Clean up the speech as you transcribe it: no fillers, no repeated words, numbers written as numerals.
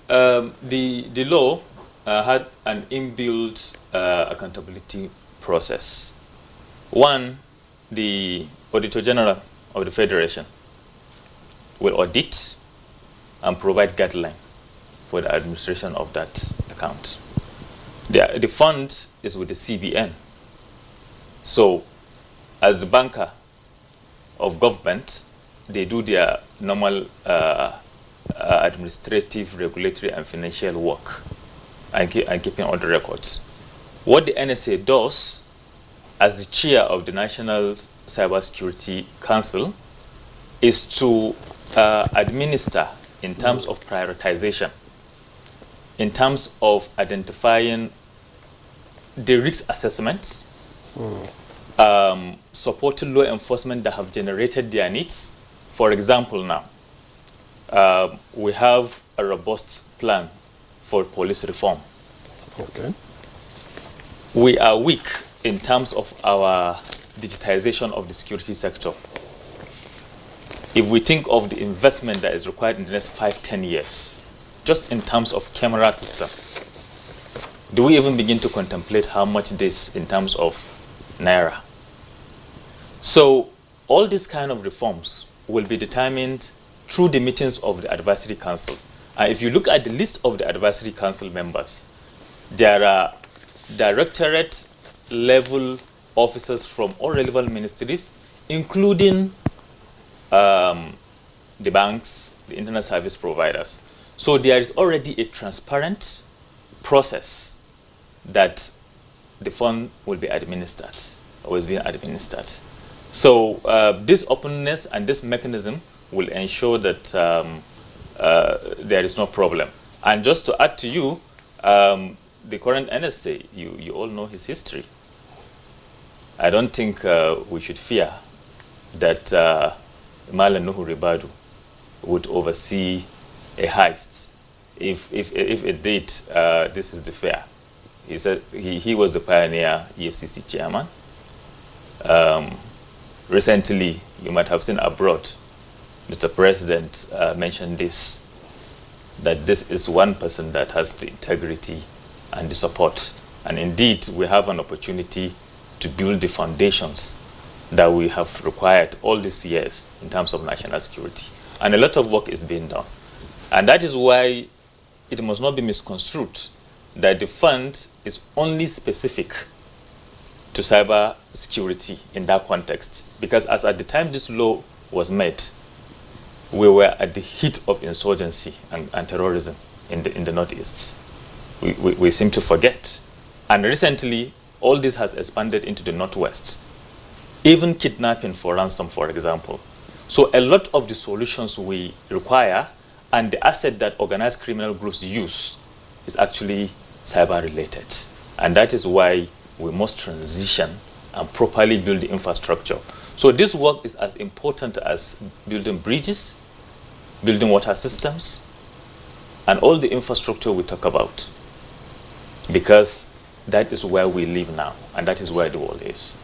The law had an inbuilt accountability process. One, the Auditor General of the Federation will audit and provide guideline for the administration of that account. The fund is with the CBN. So, as the banker of government, they do their normal administrative, regulatory, and financial work and keeping all the records. What the NSA does, as the chair of the National Cybersecurity Council, is to administer in terms of prioritization, in terms of identifying the risk assessments, supporting law enforcement that have generated their needs. For example, now, we have a robust plan for police reform. Okay. We are weak in terms of our digitization of the security sector. If we think of the investment that is required in the next 5-10 years, just in terms of camera system, do we even begin to contemplate how much this in terms of naira? So all these kind of reforms will be determined through the meetings of the Advisory Council. If you look at the list of the Advisory Council members, there are directorate level officers from all relevant ministries, including the banks, the internet service providers. So there is already a transparent process that the fund will be administered, or is being administered. So this openness and this mechanism will ensure that there is no problem. And just to add to you, the current NSA, you all know his history. I don't think we should fear that Malam Nuhu Ribadu would oversee a heist. If it did, this is the fair. He said he was the pioneer EFCC chairman. Recently, you might have seen abroad, Mr. President mentioned this, that this is one person that has the integrity and the support. And indeed, we have an opportunity to build the foundations that we have required all these years in terms of national security. And a lot of work is being done. And that is why it must not be misconstrued that the fund is only specific to cyber security in that context. Because as at the time this law was made, we were at the heat of insurgency and terrorism in the Northeast. We seem to forget. And recently, all this has expanded into the Northwest. Even kidnapping for ransom, for example. So a lot of the solutions we require and the asset that organized criminal groups use is actually cyber-related. And that is why we must transition and properly build the infrastructure. So this work is as important as building bridges, building water systems, and all the infrastructure we talk about. Because that is where we live now, and that is where the world is.